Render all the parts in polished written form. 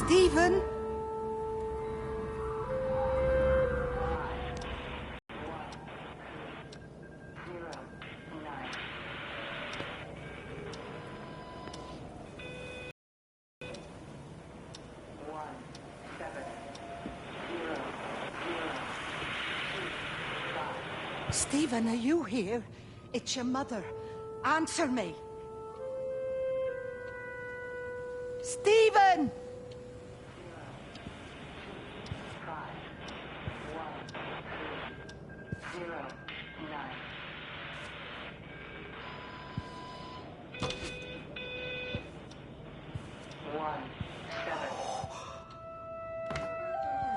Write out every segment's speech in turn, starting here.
Stephen? Stephen, are you here? It's your mother. Answer me. Stephen!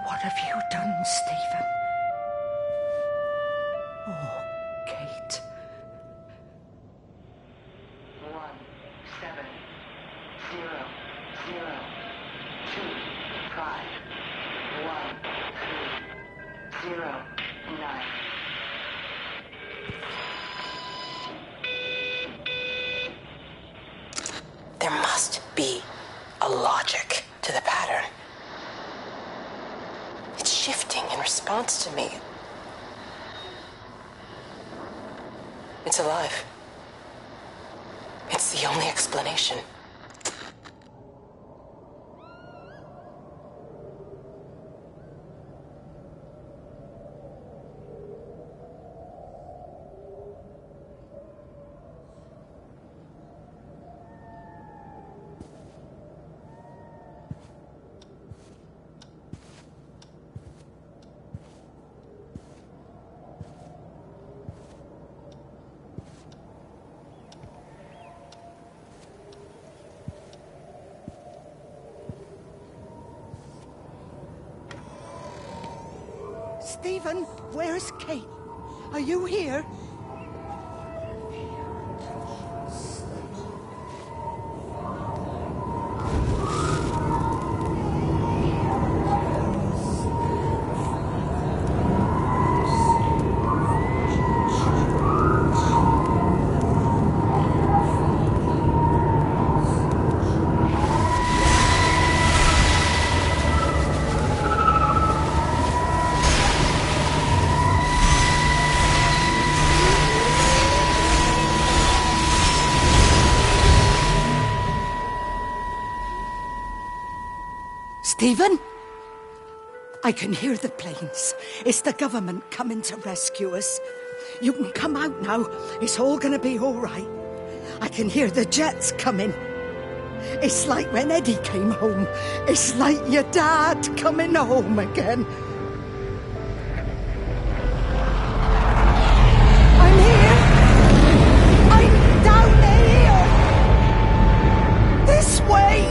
What have you done, Stephen? Oh, Kate. 170251309. There must be a logic to the pattern. It's shifting in response to me. It's alive. It's the only explanation. Stephen, where's Kate? Are you here? Stephen? I can hear the planes. It's the government coming to rescue us. You can come out now. It's all gonna be all right. I can hear the jets coming. It's like when Eddie came home. It's like your dad coming home again. I'm here. I'm down here. This way.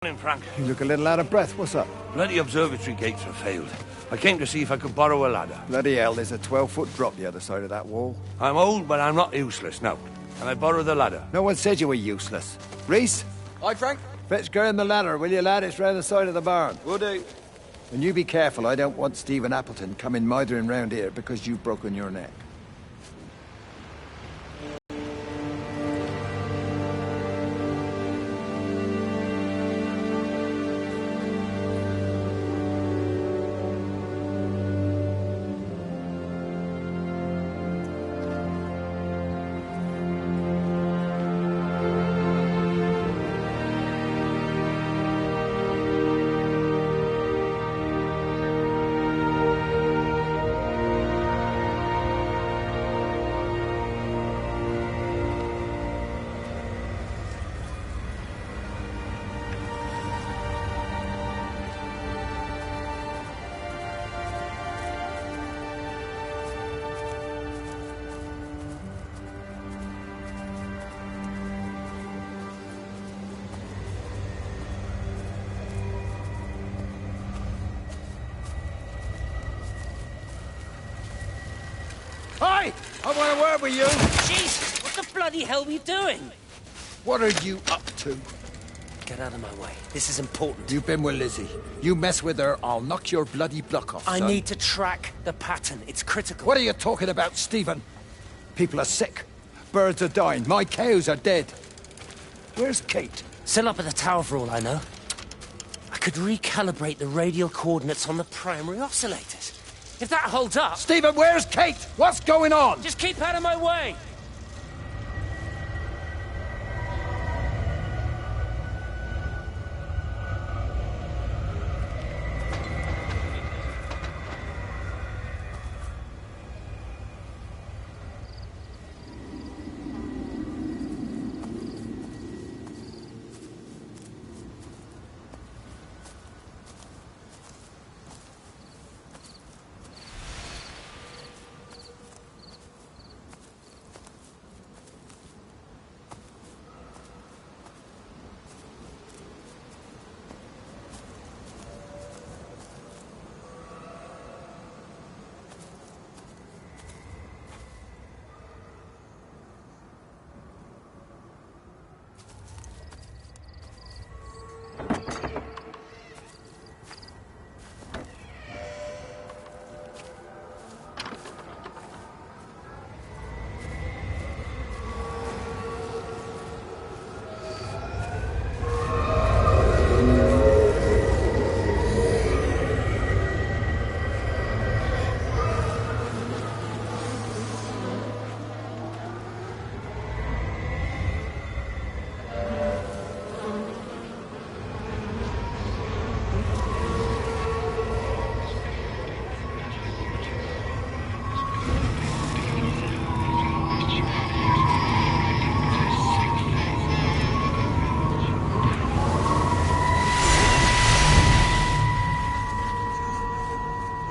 Morning, Frank. You look a little out of breath. What's up? Bloody observatory gates have failed. I came to see if I could borrow a ladder. Bloody hell, there's a 12-foot drop the other side of that wall. I'm old, but I'm not useless now. Can I borrow the ladder? No one said you were useless. Reese? Hi, Frank. Fetch Graham the ladder, will you, lad? It's round the side of the barn. Will do. And you be careful. I don't want Stephen Appleton coming mithering round here because you've broken your neck. Hi! I want a word with you! Jesus, what the bloody hell are you doing? What are you up to? Get out of my way. This is important. You've been with Lizzie. You mess with her, I'll knock your bloody block off, I son. need to track the pattern. It's critical. What are you talking about, Stephen? People are sick. Birds are dying. My cows are dead. Where's Kate? Still up at the tower for all I know. I could recalibrate the radial coordinates on the primary oscillators. If that holds up... Stephen, where's Kate? What's going on? Just keep out of my way!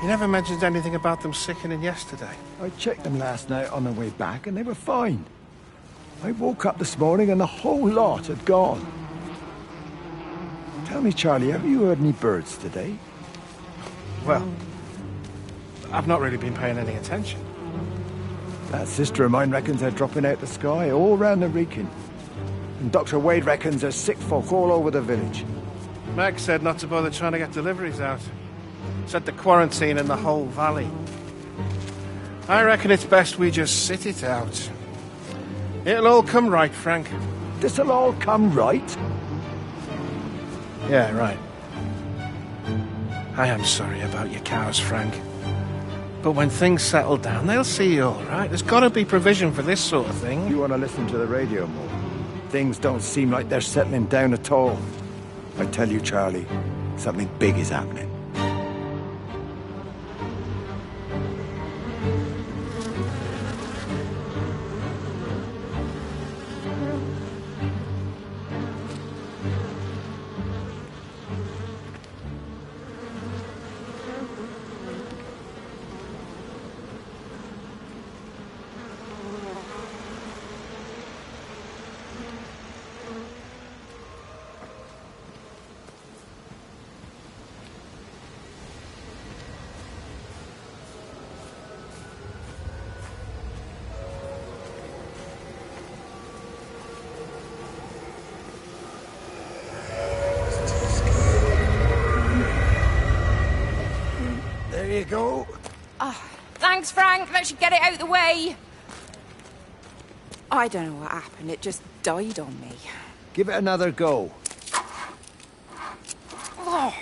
You never mentioned anything about them sickening yesterday. I checked them last night on the way back and they were fine. I woke up this morning and the whole lot had gone. Tell me, Charlie, have you heard any birds today? Well, I've not really been paying any attention. That sister of mine reckons they're dropping out the sky all round the Wrekin. And Dr. Wade reckons there's sick folk all over the village. Meg said not to bother trying to get deliveries out. Said the quarantine in the whole valley. I reckon it's best we just sit it out. It'll all come right, Frank. This'll all come right? Yeah, right. I am sorry about your cows, Frank. But when things settle down, they'll see you all right. There's got to be provision for this sort of thing. You want to listen to the radio more? Things don't seem like they're settling down at all. I tell you, Charlie, something big is happening. go. Thanks, Frank. Let's get it out of the way. I don't know what happened. It just died on me. Give it another go. Oh,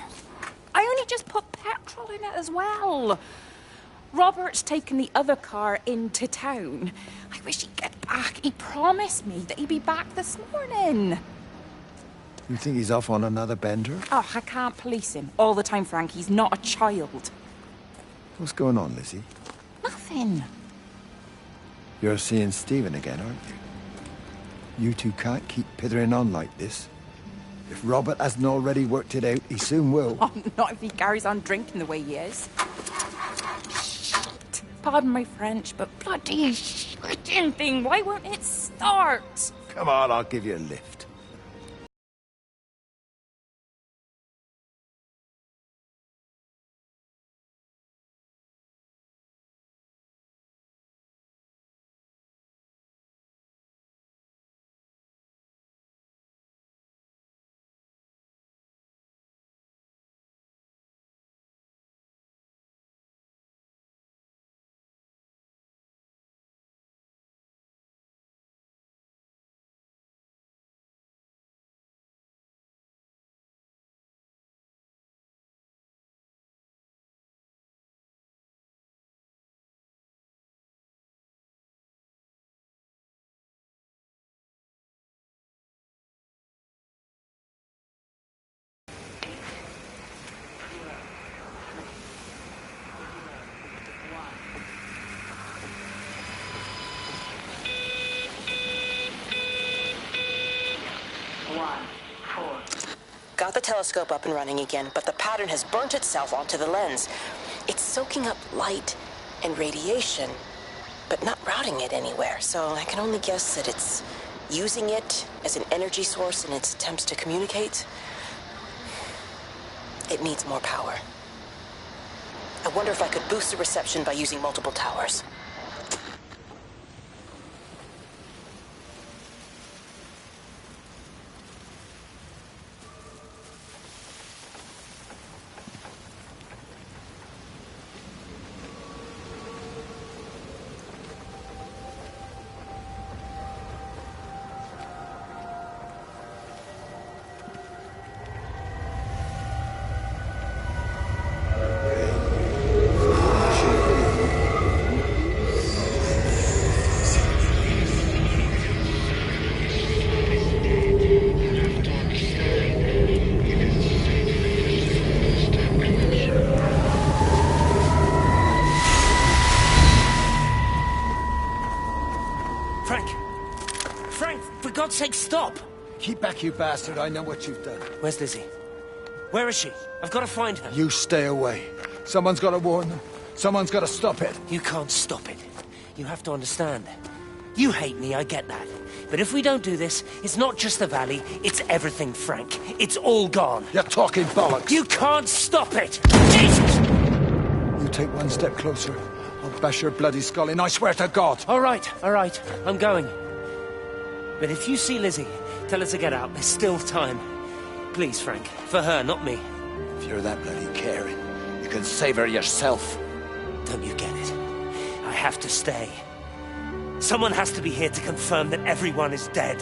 I only just put petrol in it as well. Robert's taken the other car into town. I wish he'd get back. He promised me that he'd be back this morning. You think he's off on another bender? Oh, I can't police him all the time, Frank. He's not a child. What's going on, Lizzie? Nothing. You're seeing Stephen again, aren't you? You two can't keep pithering on like this. If Robert hasn't already worked it out, he soon will. Oh, not if he carries on drinking the way he is. Shit. Pardon my French, but bloody shitting thing, why won't it start? Come on, I'll give you a lift. Got the telescope up and running again, but the pattern has burnt itself onto the lens. It's soaking up light and radiation, but not routing it anywhere, so I can only guess that it's using it as an energy source in its attempts to communicate. It needs more power. I wonder if I could boost the reception by using multiple towers. For God's sake, stop! Keep back, you bastard. I know what you've done. Where's Lizzie? Where is she? I've got to find her. You stay away. Someone's got to warn them. Someone's got to stop it. You can't stop it. You have to understand. You hate me, I get that. But if we don't do this, it's not just the valley, it's everything, Frank. It's all gone. You're talking bollocks. You can't stop it! You take one step closer, I'll bash your bloody skull in, I swear to God. All right, I'm going. But if you see Lizzie, tell her to get out. There's still time. Please, Frank. For her, not me. If you're that bloody caring, you can save her yourself. Don't you get it? I have to stay. Someone has to be here to confirm that everyone is dead.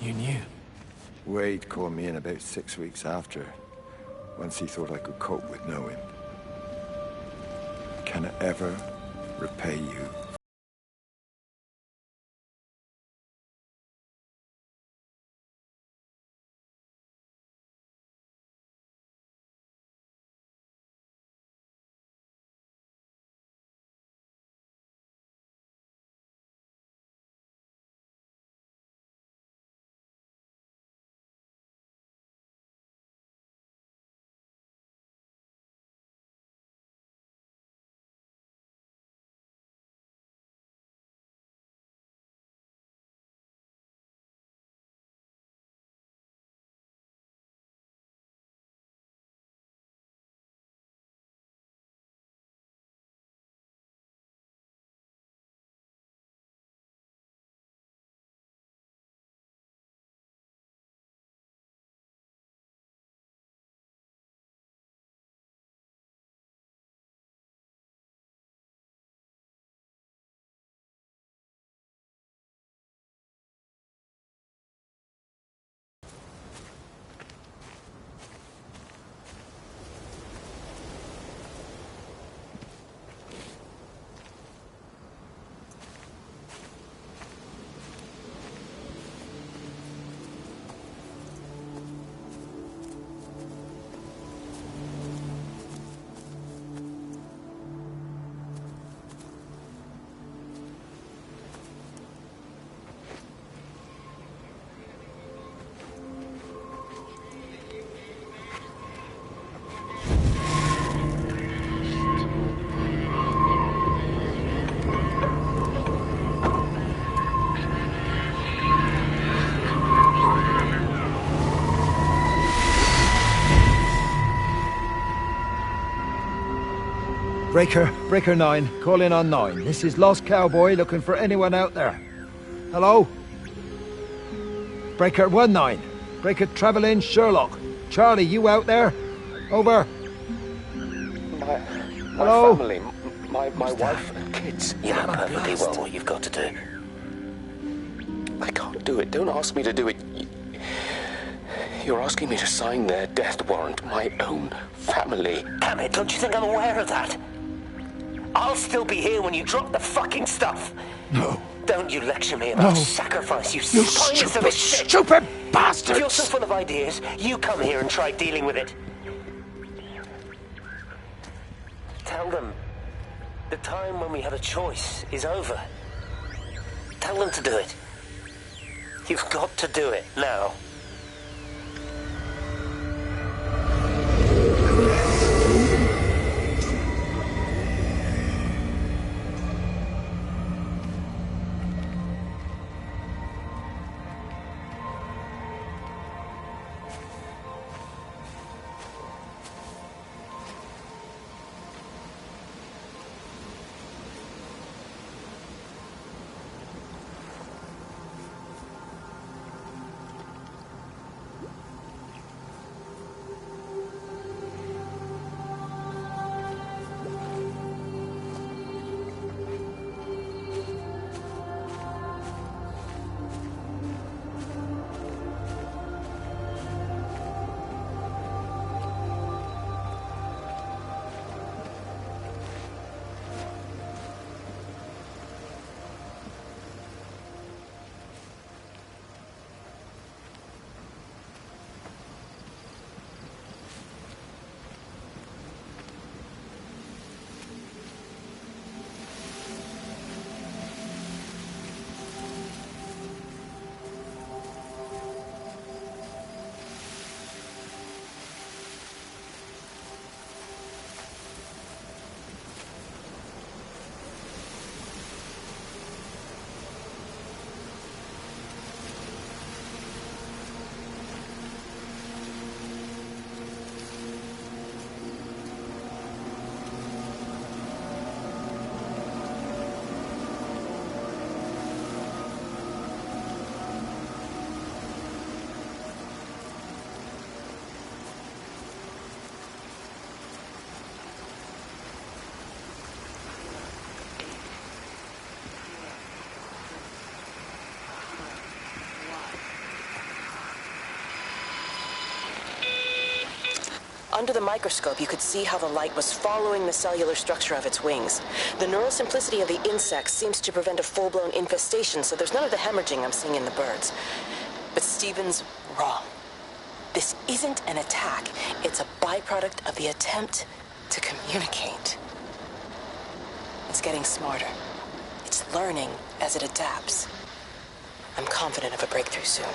you knew. Wade called me in about 6 weeks after, once he thought I could cope with knowing. Can I ever repay you? Breaker 9, call in on 9. This is Lost Cowboy looking for anyone out there. Hello? Breaker 19. Breaker Travelin' Sherlock. Charlie, you out there? Over. My Hello? family, my wife and kids. You know perfectly well what you've got to do. I can't do it. Don't ask me to do it. You're asking me to sign their death warrant. My own family. Damn it, don't you think I'm aware of that? I'll still be here when you drop the fucking stuff. No. Don't you lecture me about sacrifice, you spineless little shit. Stupid bastards! If you're so full of ideas, you come here and try dealing with it. Tell them the time when we had a choice is over. Tell them to do it. You've got to do it now. Under the microscope, you could see how the light was following the cellular structure of its wings. The neural simplicity of the insects seems to prevent a full-blown infestation, so there's none of the hemorrhaging I'm seeing in the birds. But Stephen's wrong. This isn't an attack. It's a byproduct of the attempt to communicate. It's getting smarter. It's learning as it adapts. I'm confident of a breakthrough soon.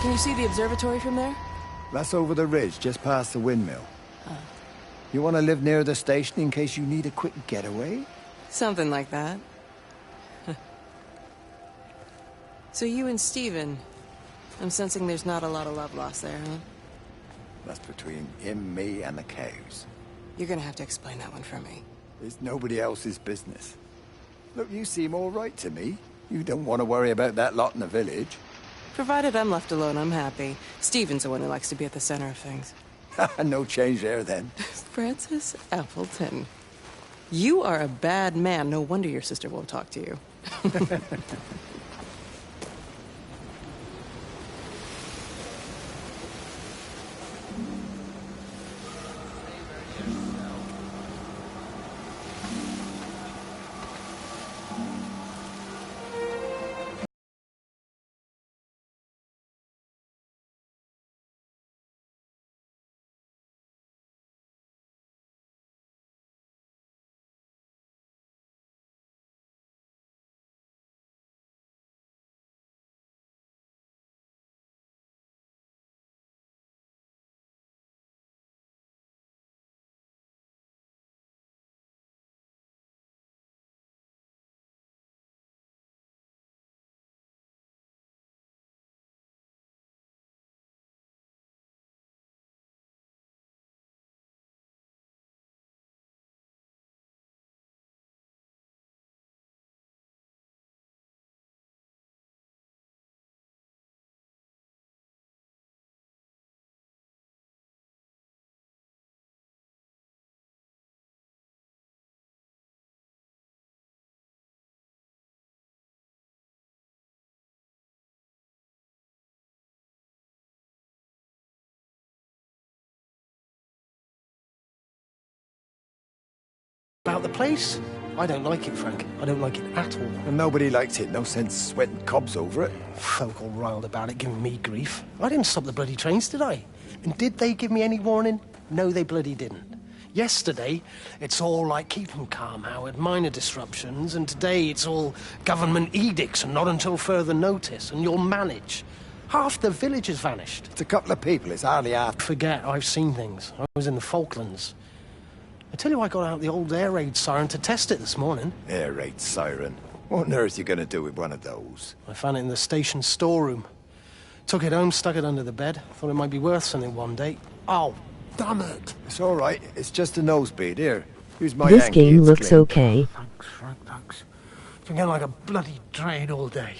Can you see the observatory from there? That's over the ridge, just past the windmill. You want to live near the station in case you need a quick getaway? Something like that. So you and Stephen, I'm sensing there's not a lot of love lost there, huh? That's between him, me, and the cows. You're gonna have to explain that one for me. It's nobody else's business. Look, you seem all right to me. You don't want to worry about that lot in the village. Provided I'm left alone, I'm happy. Stephen's the one who likes to be at the center of things. No change there, then. Francis Appleton. You are a bad man. No wonder your sister won't talk to you. About the place? I don't like it, Frank. I don't like it at all. And nobody likes it. No sense sweating cobs over it. Folk all riled about it, giving me grief. I didn't stop the bloody trains, did I? And did they give me any warning? No, they bloody didn't. Yesterday, it's all like, keep 'em calm, Howard, minor disruptions, and today it's all government edicts and not until further notice, and you'll manage. Half the village has vanished. It's a couple of people, it's hardly half. Forget, I've seen things. I was in the Falklands. I tell you, I got out the old air raid siren to test it this morning. Air raid siren? What on earth are you going to do with one of those? I found it in the station storeroom. Took it home, stuck it under the bed. Thought it might be worth something one day. Oh, damn it. It's all right. It's just a nosebleed. Here, use my This Yankee. game It's looks clean. okay. Thanks, Frank, thanks. It's been getting like a bloody drain all day.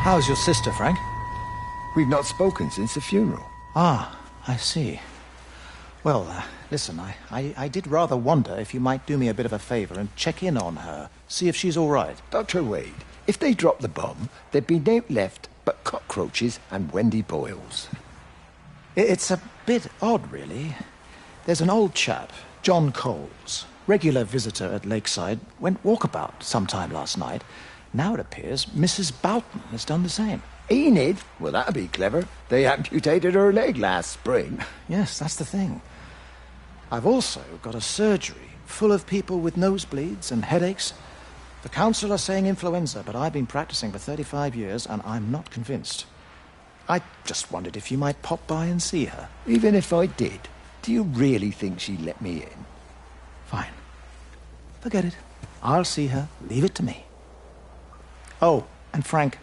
How's your sister, Frank? We've not spoken since the funeral. Ah, I see. Well, listen, I did rather wonder if you might do me a bit of a favour and check in on her, see if she's all right. Dr. Wade, if they dropped the bomb, there'd be no left but cockroaches and Wendy Boyles. It's a bit odd, really. There's an old chap, John Coles, regular visitor at Lakeside, went walkabout sometime last night. Now it appears Mrs. Boughton has done the same. Enid? Well, that'd be clever. They amputated her leg last spring. Yes, that's the thing. I've also got a surgery full of people with nosebleeds and headaches. The council are saying influenza, but I've been practicing for 35 years and I'm not convinced. I just wondered if you might pop by and see her. Even if I did, do you really think she'd let me in? Fine. Forget it. I'll see her. Leave it to me. Oh, and Frank,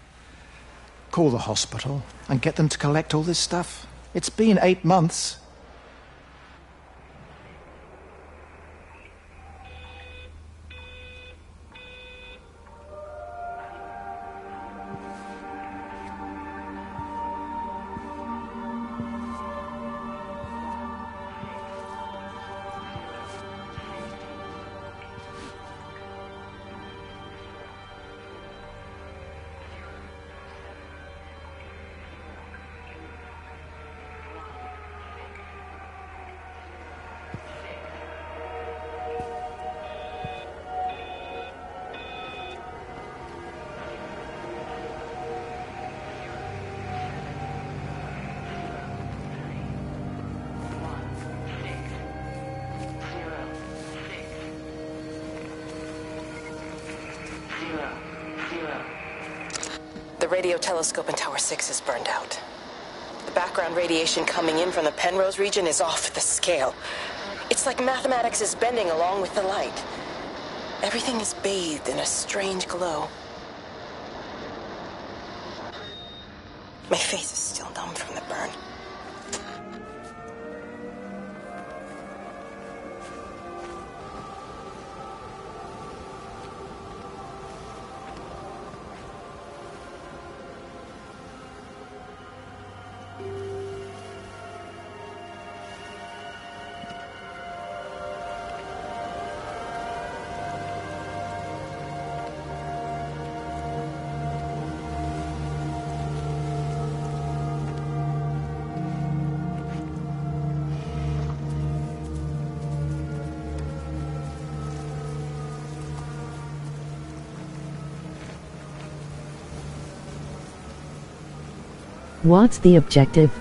call the hospital and get them to collect all this stuff. It's been 8 months. The radio telescope in Tower 6 is burned out. The background radiation coming in from the Penrose region is off the scale. It's like mathematics is bending along with the light. Everything is bathed in a strange glow. My face is still numb from the burn. What's the objective?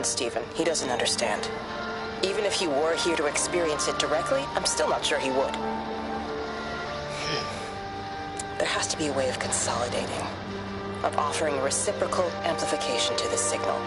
on Stephen. He doesn't understand. Even if he were here to experience it directly, I'm still not sure he would. There has to be a way of consolidating, of offering reciprocal amplification to this signal.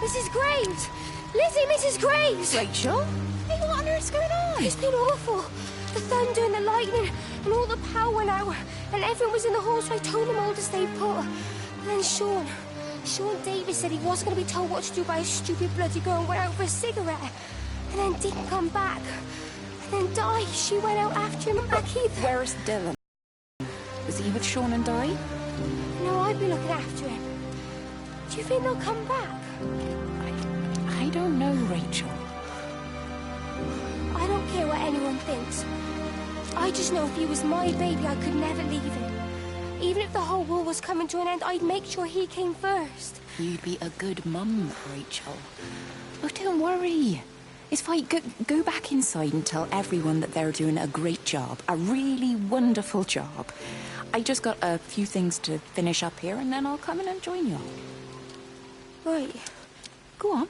Mrs. Graves! Lizzie, Mrs. Graves! Rachel? Hey, what on earth's going on? It's been awful. The thunder and the lightning and all the power went out and everyone was in the hall, so I told them all to stay put. And then Sean Davis said he wasn't going to be told what to do by a stupid bloody girl and went out for a cigarette. And then didn't come back. And then Di, she went out after him and back either. Where's Dylan? Was he with Sean and Di? No, I'd be looking after him. Do you think they'll come back? I don't know, Rachel. I don't care what anyone thinks. I just know if he was my baby, I could never leave him. Even if the whole world was coming to an end, I'd make sure he came first. You'd be a good mum, Rachel. Oh, don't worry. It's fine. Go back inside and tell everyone that they're doing a great job. A really wonderful job. I just got a few things to finish up here, and then I'll come in and join you. Right. Go on.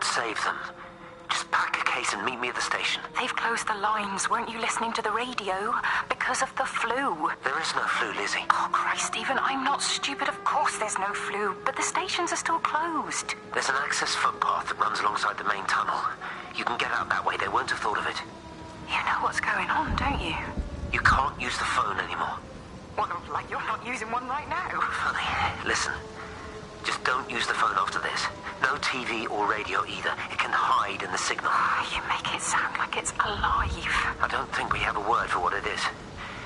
Save them. Just pack a case and meet me at the station. They've closed the lines. Weren't you listening to the radio? Because of the flu. There is no flu, Lizzie. Oh, Christ, Stephen, I'm not stupid. Of course there's no flu. But the stations are still closed. There's an access footpath that runs alongside the main tunnel. You can get out that way. They won't have thought of it. You know what's going on, don't you? You can't use the phone anymore. Well, like you're not using one right now. Funny. Listen. Just don't use the phone after this. No TV or radio either. It can hide in the signal. You make it sound like it's alive. I don't think we have a word for what it is.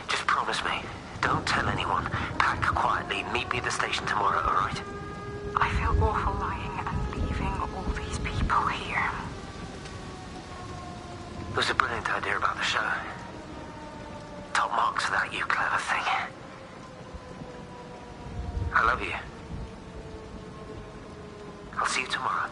Just promise me. Don't tell anyone. Pack quietly. Meet me at the station tomorrow, all right? I feel awful lying and leaving all these people here. It was a brilliant idea about the show. Top marks for that, you clever thing. I love you. I'll see you tomorrow.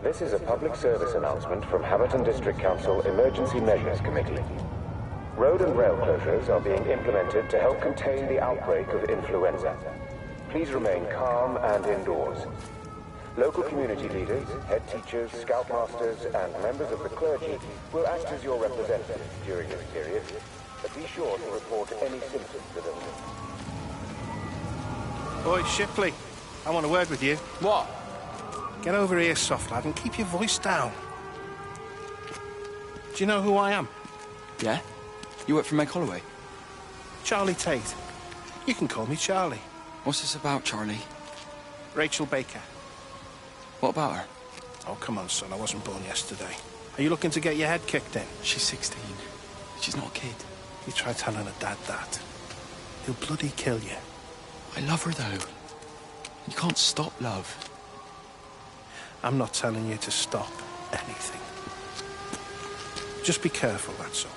This is a public service announcement from Hamerton District Council Emergency Measures Committee. Road and rail closures are being implemented to help contain the outbreak of influenza. Please remain calm and indoors. Local community leaders, head teachers, scoutmasters, and members of the clergy will act as your representatives during this period, but be sure to report any symptoms to them. Boy, Shipley, I want a word with you. What? Get over here, soft lad, and keep your voice down. Do you know who I am? Yeah? You work for Meg Holloway? Charlie Tate. You can call me Charlie. What's this about, Charlie? Rachel Baker. What about her? Oh, come on, son. I wasn't born yesterday. Are you looking to get your head kicked in? She's 16. She's not a kid. You try telling her dad that. He'll bloody kill you. I love her, though. You can't stop love. I'm not telling you to stop anything. Just be careful, that's all.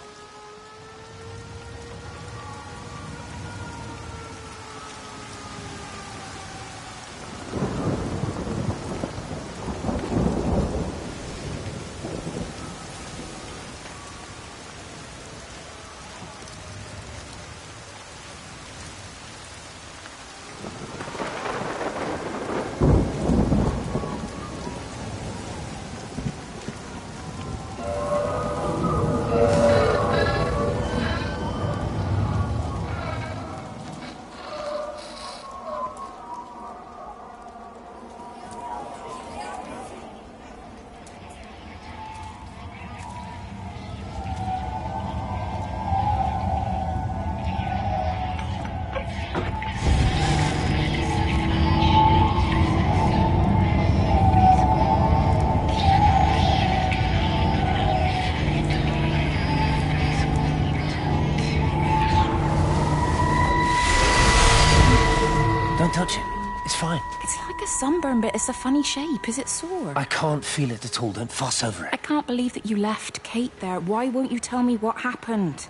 Don't touch it. It's fine. It's like a sunburn, but it's a funny shape. Is it sore? I can't feel it at all. Don't fuss over it. I can't believe that you left Kate there. Why won't you tell me what happened?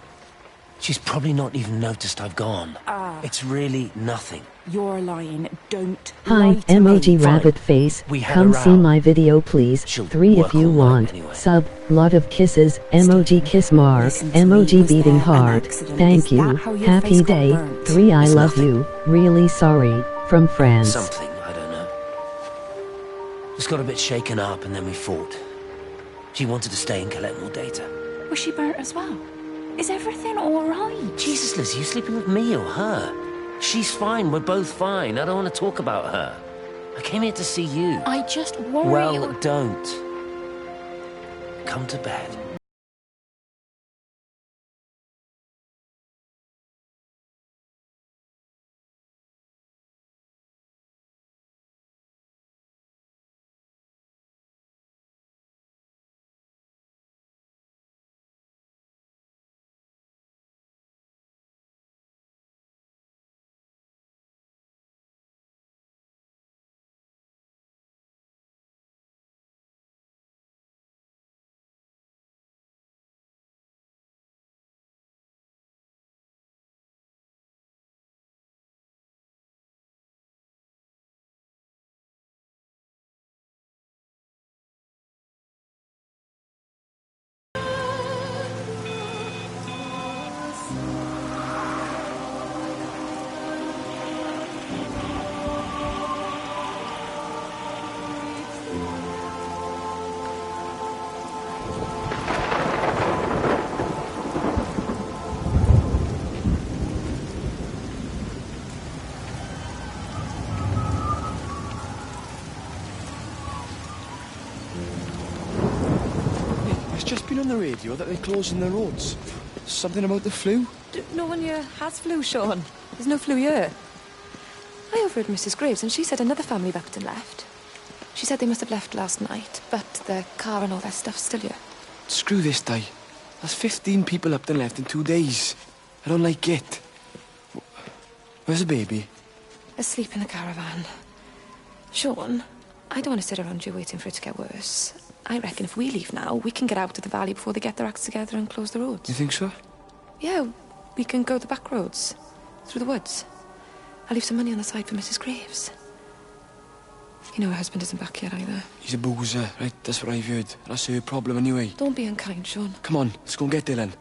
She's probably not even noticed I've gone. It's really nothing. You're lying. Don't Hi, lie to emoji me. rabbit face. We had Come a see row. my video please. 3 if you want. Sub, lot of kisses, emoji kiss mark, emoji beating heart. Thank you. Happy day. 3 I love you. Really sorry. From France. Something, I don't know. Just got a bit shaken up and then we fought. She wanted to stay and collect more data. Was she burnt as well? Is everything alright? Jesus, Liz, are you sleeping with me or her? She's fine, we're both fine. I don't want to talk about her. I came here to see you. I just worry. Well, don't. Come to bed. It's just been on the radio that they're closing the roads. Something about the flu? No one here has flu, Sean. There's no flu here. I overheard Mrs. Graves, and she said another family of Upton left. She said they must have left last night, but their car and all their stuff's still here. Screw this day. There's 15 people up and left in 2 days. I don't like it. Where's the baby? Asleep in the caravan. Sean, I don't want to sit around you waiting for it to get worse. I reckon if we leave now, we can get out of the valley before they get their acts together and close the roads. You think so? Yeah, we can go the back roads, through the woods. I'll leave some money on the side for Mrs. Graves. You know her husband isn't back yet either. He's a boozer, right? That's what I've heard. That's her problem anyway. Don't be unkind, Sean. Come on, let's go and get Dylan.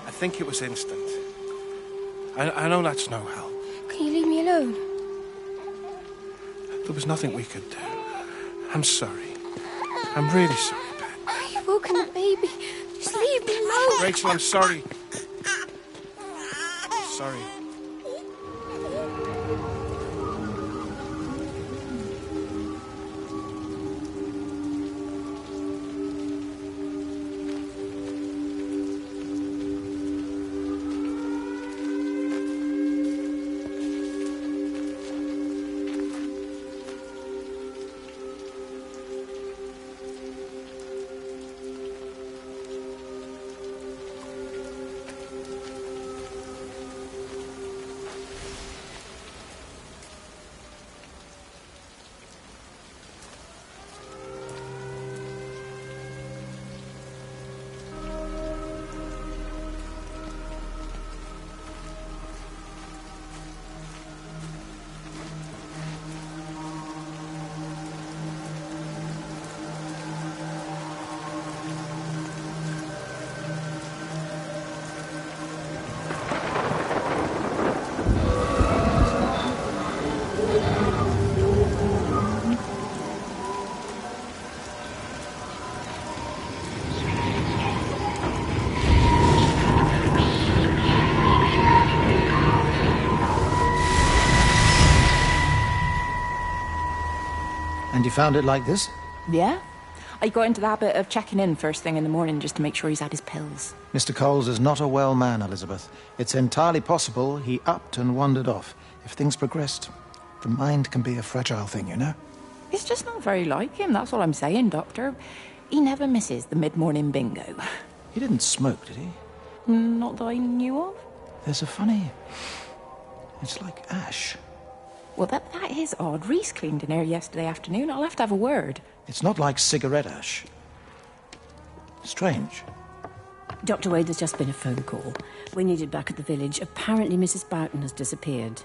I think it was instant. I know that's no help. Can you leave me alone? There was nothing we could do. I'm sorry. I'm really sorry, Pat. You've woken the baby. Just leave me alone. Rachel, I'm sorry. Sorry. And you found it like this? Yeah. I got into the habit of checking in first thing in the morning just to make sure he's had his pills. Mr. Coles is not a well man, Elizabeth. It's entirely possible he upped and wandered off. If things progressed, the mind can be a fragile thing, you know? It's just not very like him, that's all I'm saying, Doctor. He never misses the mid-morning bingo. He didn't smoke, did he? Not that I knew of. There's a funny... It's like ash. Well, that is odd. Reese cleaned in here yesterday afternoon. I'll have to have a word. It's not like cigarette ash. Strange. Dr. Wade, there's just been a phone call. We needed back at the village. Apparently Mrs. Boughton has disappeared.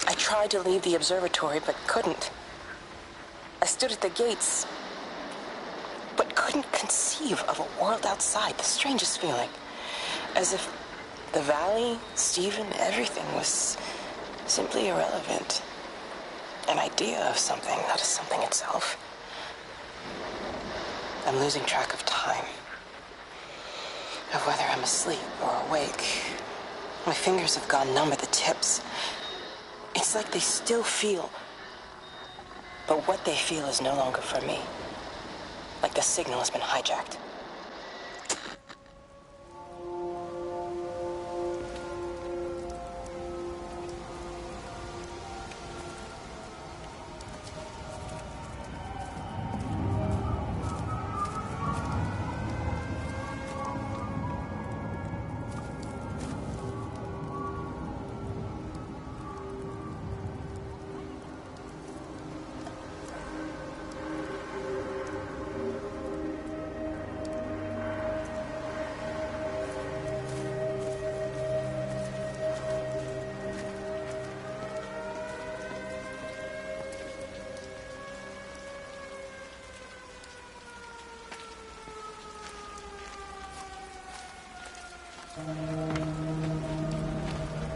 I tried to leave the observatory, but couldn't. I stood at the gates, but couldn't conceive of a world outside. The strangest feeling. As if the valley, Stephen, everything was simply irrelevant. An idea of something, not as something itself. I'm losing track of time. Of whether I'm asleep or awake. My fingers have gone numb at the tips. It's like they still feel, but what they feel is no longer for me. Like the signal has been hijacked.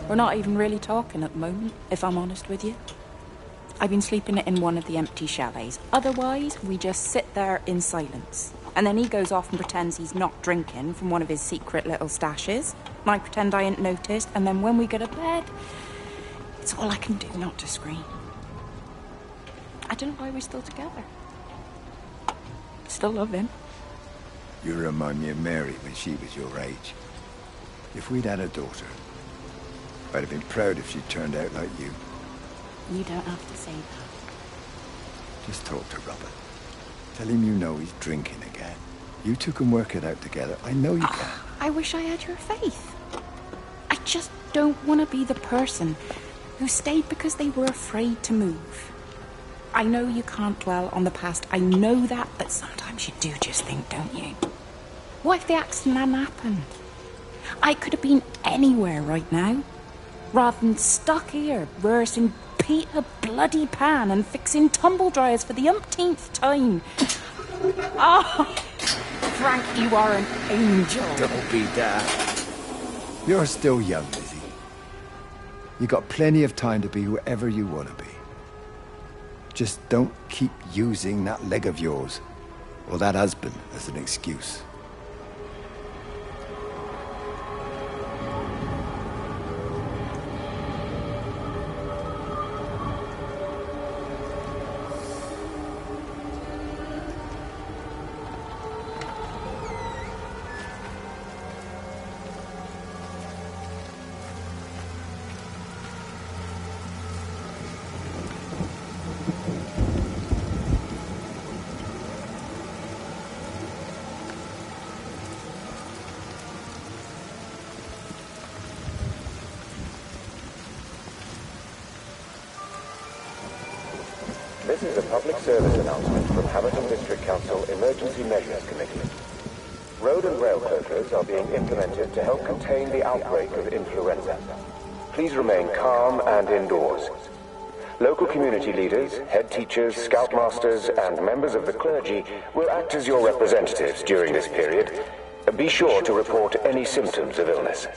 We're not even really talking at the moment, if I'm honest with you. I've been sleeping in one of the empty chalets. Otherwise, we just sit there in silence. And then he goes off and pretends he's not drinking from one of his secret little stashes. And I pretend I ain't noticed. And then when we go to bed, it's all I can do not to scream. I don't know why we're still together. Still love him. You remind me of Mary when she was your age. If we'd had a daughter, I'd have been proud if she turned out like you. You don't have to say that. Just talk to Robert. Tell him you know he's drinking again. You two can work it out together. I know you can. I wish I had your faith. I just don't want to be the person who stayed because they were afraid to move. I know you can't dwell on the past. I know that, but sometimes you do just think, don't you? What if the accident hadn't happened? I could have been anywhere right now, rather than stuck here, rehearsing Peter bloody Pan and fixing tumble dryers for the umpteenth time. Oh, Frank, you are an angel. Don't be daft. You're still young, Lizzie. You got plenty of time to be whoever you want to be. Just don't keep using that leg of yours, or that husband, as an excuse. This is a public service announcement from Haverton District Council Emergency Measures Committee. Road and rail closures are being implemented to help contain the outbreak of influenza. Please remain calm and indoors. Local community leaders, head teachers, scoutmasters, and members of the clergy will act as your representatives during this period. Be sure to report any symptoms of illness.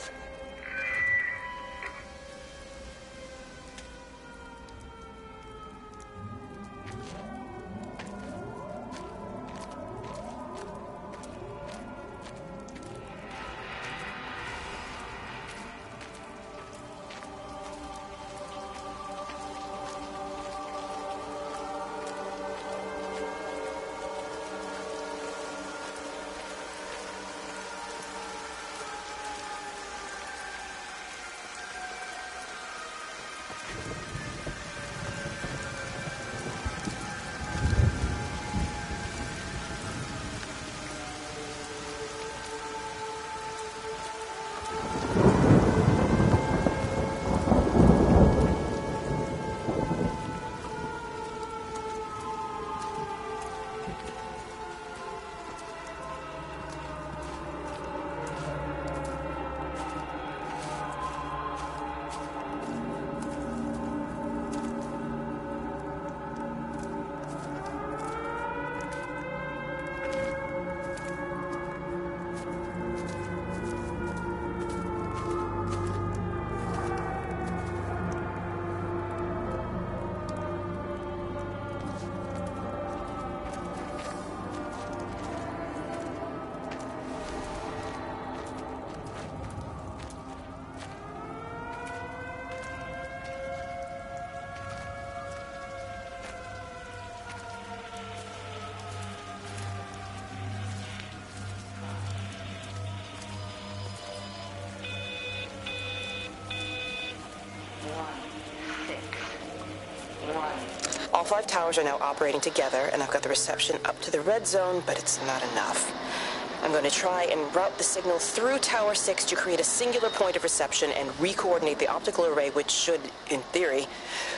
All 5 towers are now operating together, and I've got the reception up to the red zone, but it's not enough. I'm going to try and route the signal through Tower 6 to create a singular point of reception and re-coordinate the optical array, which should, in theory,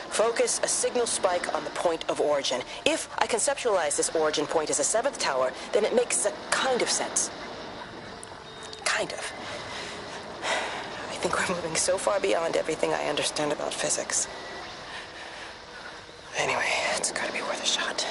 focus a signal spike on the point of origin. If I conceptualize this origin point as a 7th tower, then it makes a kind of sense. Kind of. I think we're moving so far beyond everything I understand about physics. Anyway, it's gotta be worth a shot.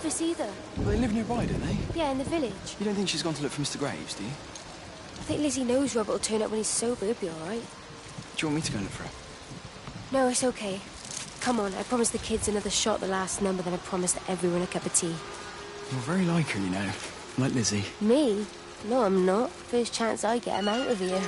office either. Well, they live nearby, don't they? Yeah, in the village. You don't think she's gone to look for Mr. Graves, do you? I think Lizzie knows Robert will turn up when he's sober. He'll be all right. Do you want me to go look for her? No, it's okay. Come on, I promised the kids another shot the last number, then I promised everyone a cup of tea. You're very like her, you know. Like Lizzie. Me? No, I'm not. First chance I get, I'm out of here.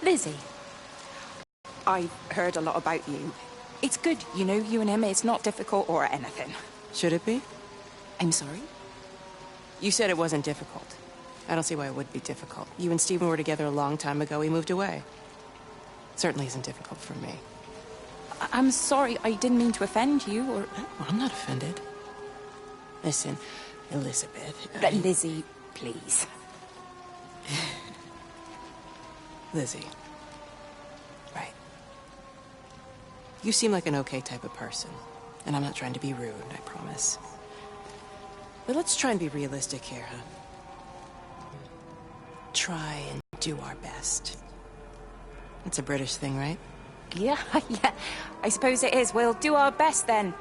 Lizzie, I've heard a lot about you. It's good, you know, you and him, it's not difficult or anything. Should it be? I'm sorry? You said it wasn't difficult. I don't see why it would be difficult. You and Stephen were together a long time ago. He moved away. It certainly isn't difficult for me. I'm sorry, I didn't mean to offend you, or... Well, I'm not offended. Listen, Elizabeth... Lizzie, please. Lizzie. Right. You seem like an okay type of person. And I'm not trying to be rude, I promise. But let's try and be realistic here, huh? Try and do our best. It's a British thing, right? Yeah, yeah. I suppose it is. We'll do our best then.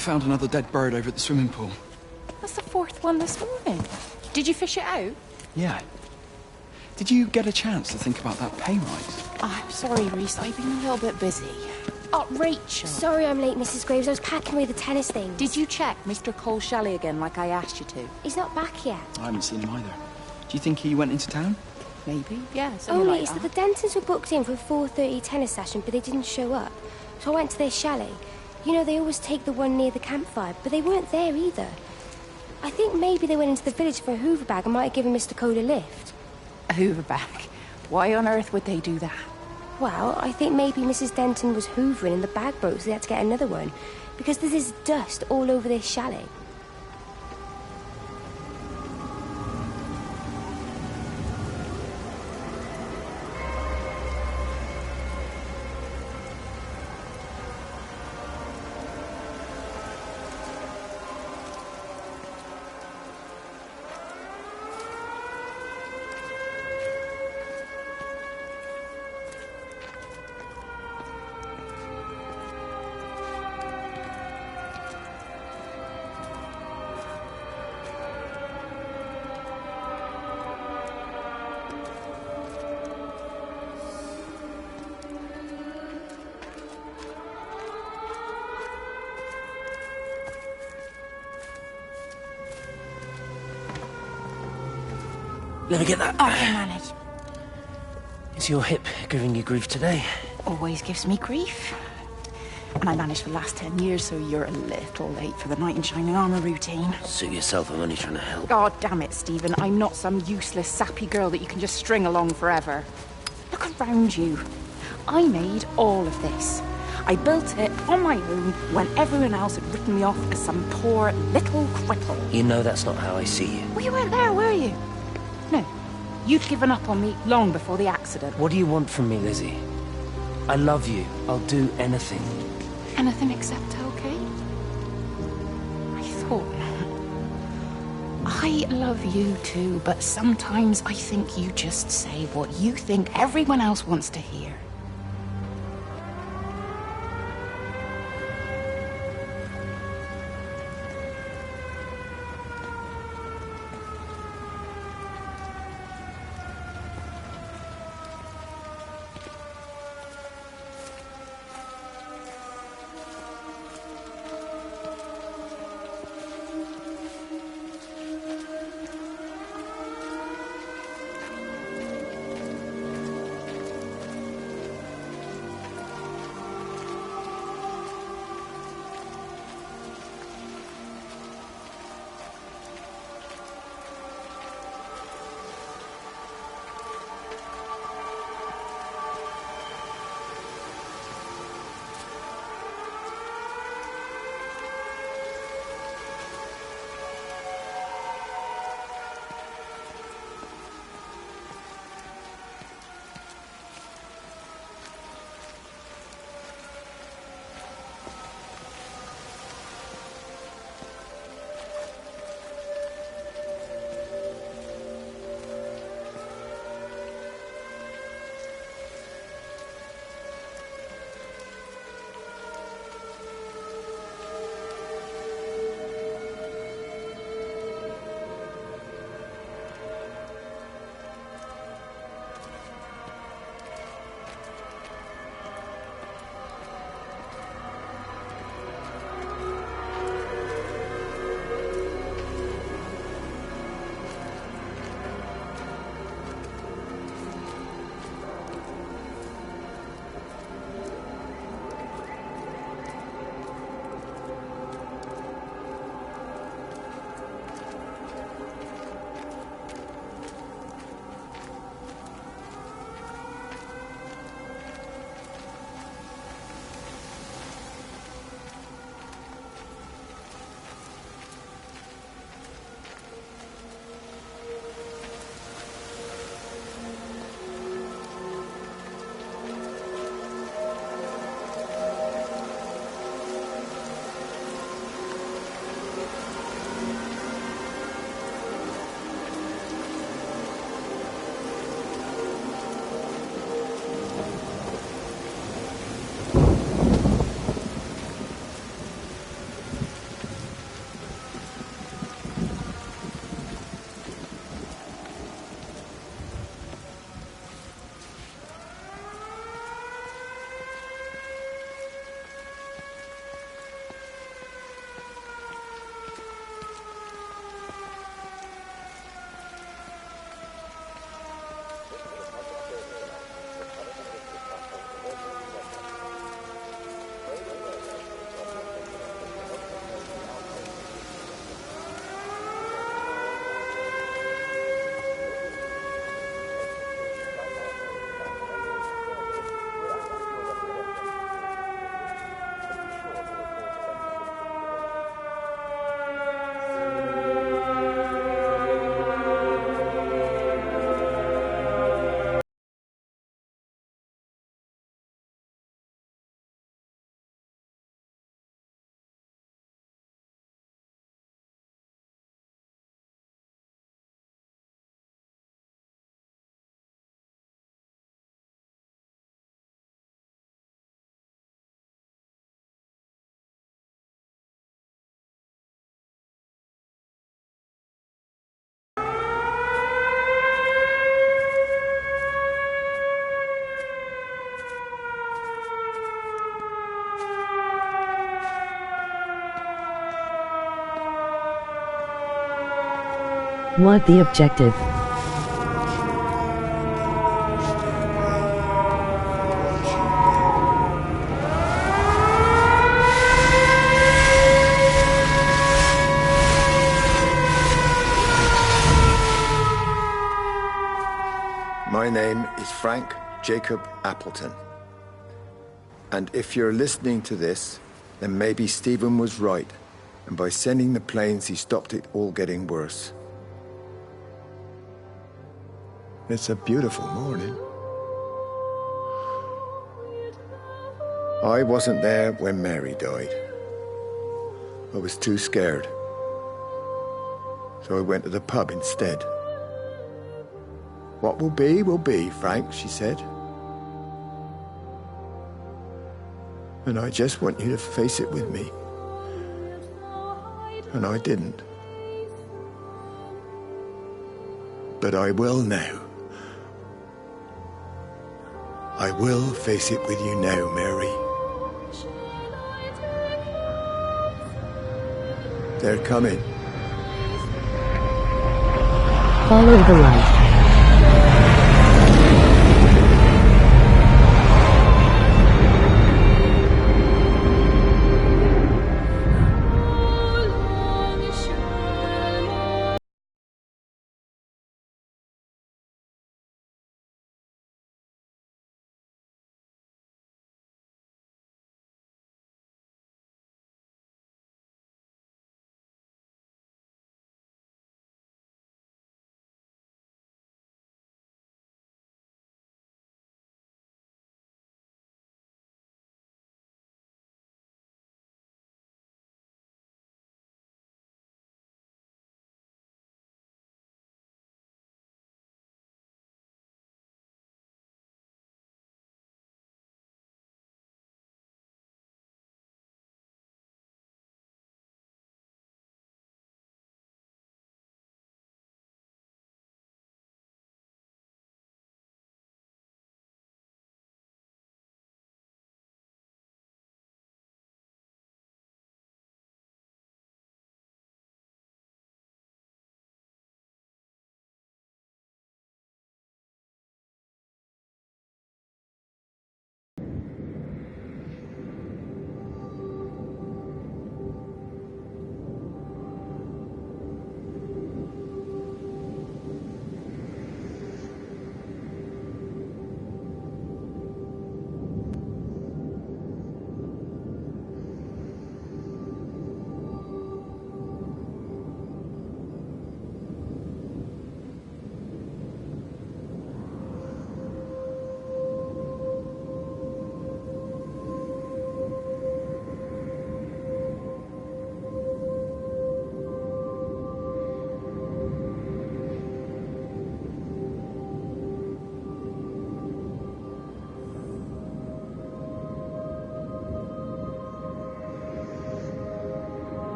found another dead bird over at the swimming pool. That's the fourth one this morning. Did you fish it out? Yeah. Did you get a chance to think about that pay rise? Oh, I'm sorry, Reese. I've been a little bit busy. Oh, Rachel. Sorry I'm late, Mrs. Graves. I was packing away the tennis things. Did you check Mr. Cole Shelley again like I asked you to? He's not back yet. I haven't seen him either. Do you think he went into town? Maybe, yeah. Only it's that the Dentons were booked in for a 4:30 tennis session, but they didn't show up. So I went to their chalet. You know, they always take the one near the campfire, but they weren't there either. I think maybe they went into the village for a hoover bag and might have given Mr. Cole a lift. A hoover bag? Why on earth would they do that? Well, I think maybe Mrs. Denton was hoovering and the bag broke, so they had to get another one. Because there's this dust all over their chalet. Let me get that. I can manage. Is your hip giving you grief today? Always gives me grief. And I managed for the last 10 years, so you're a little late for the knight in shining armour routine. Suit yourself, I'm only trying to help. God damn it, Stephen. I'm not some useless, sappy girl that you can just string along forever. Look around you. I made all of this. I built it on my own when everyone else had written me off as some poor little cripple. You know that's not how I see you. Well, you weren't there, were you? No. You'd given up on me long before the accident. What do you want from me, Lizzie? I love you. I'll do anything. Anything except okay? I thought not. I love you too, but sometimes I think you just say what you think everyone else wants to hear. What the objective? My name is Frank Jacob Appleton. And if you're listening to this, then maybe Stephen was right. And by sending the planes, he stopped it all getting worse. It's a beautiful morning. I wasn't there when Mary died. I was too scared. So I went to the pub instead. What will be, Frank, she said. And I just want you to face it with me. And I didn't. But I will now. I will face it with you now, Mary. They're coming. Follow the light.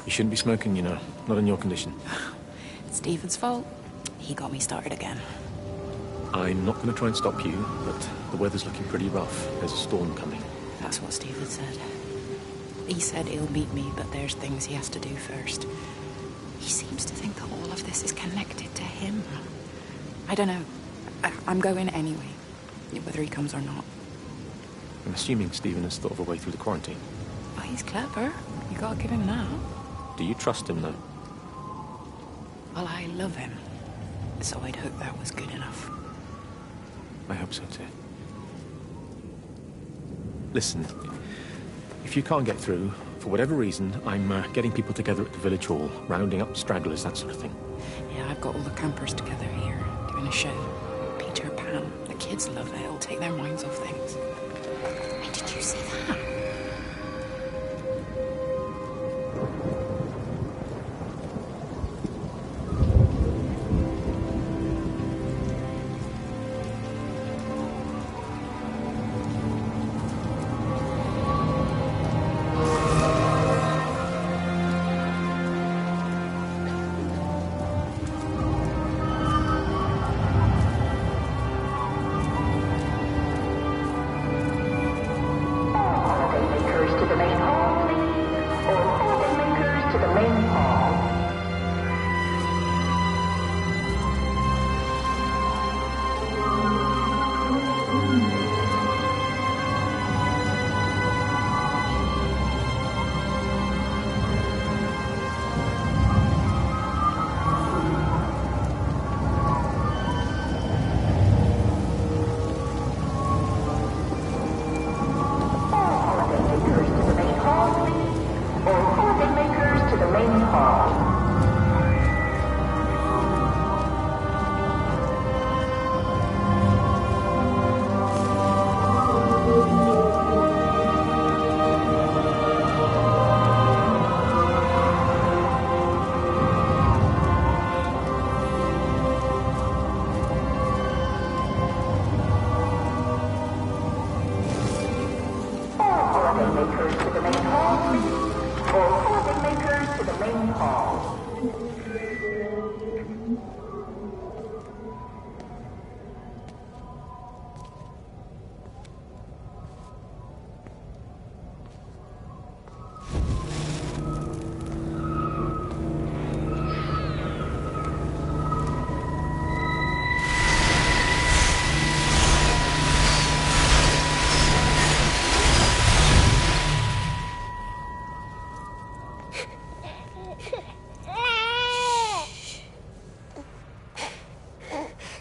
You shouldn't be smoking, you know. Not in your condition. It's Stephen's fault. He got me started again. I'm not going to try and stop you, but the weather's looking pretty rough. There's a storm coming. That's what Stephen said. He said he'll meet me, but there's things he has to do first. He seems to think that all of this is connected to him. I don't know. I'm going anyway, whether he comes or not. I'm assuming Stephen has thought of a way through the quarantine. Oh, he's clever. You gotta give him that. Do you trust him, though? Well, I love him. So I'd hope that was good enough. I hope so, too. Listen, if you can't get through, for whatever reason, I'm getting people together at the village hall, rounding up stragglers, that sort of thing. Yeah, I've got all the campers together here, doing a show. Peter Pan. The kids love it. It'll take their minds off things. Hey, did you see that?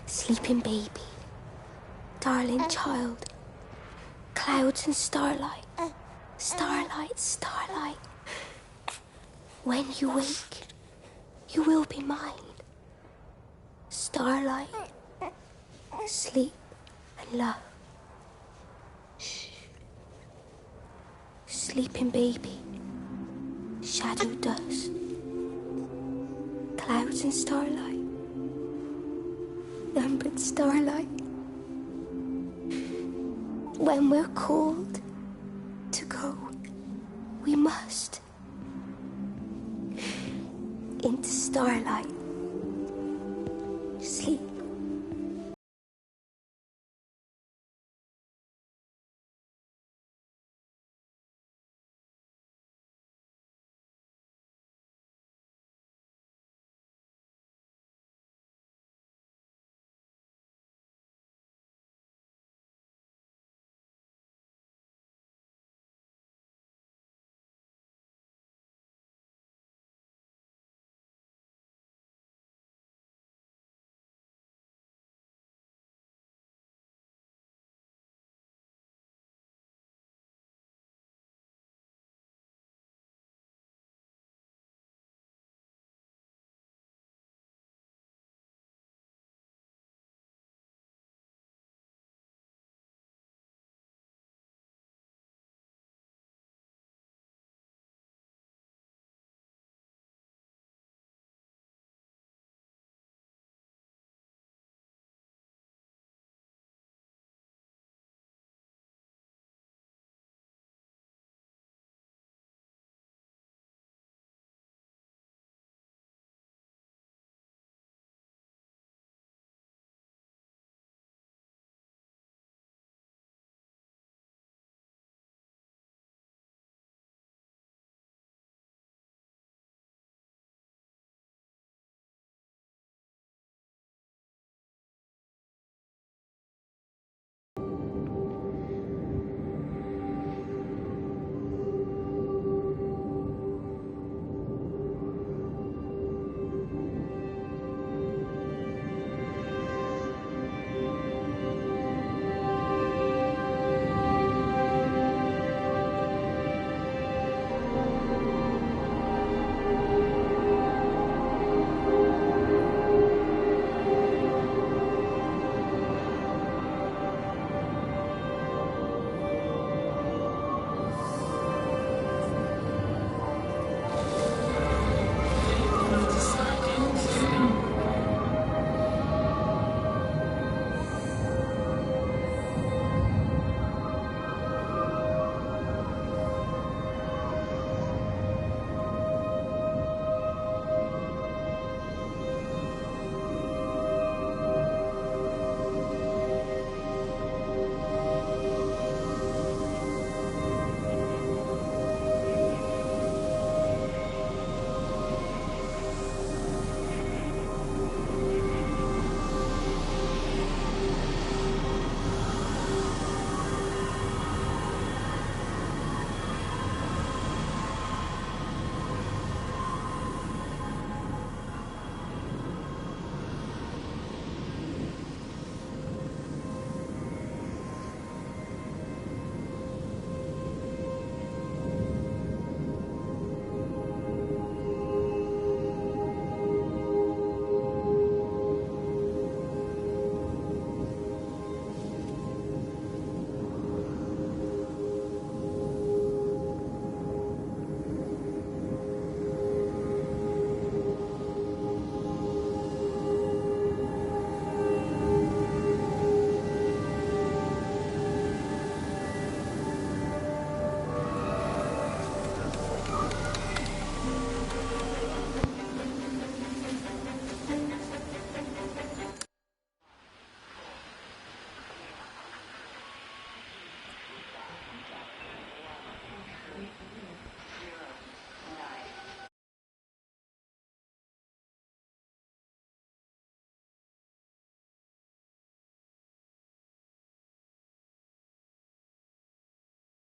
Sleeping baby, darling child, clouds and starlight, starlight, starlight. When you wake, you will be mine. Starlight, sleep and love. Shh. Sleeping baby, shadow dust, clouds and starlight. Numbered starlight. When we're called to go, we must. Into starlight. Sleep.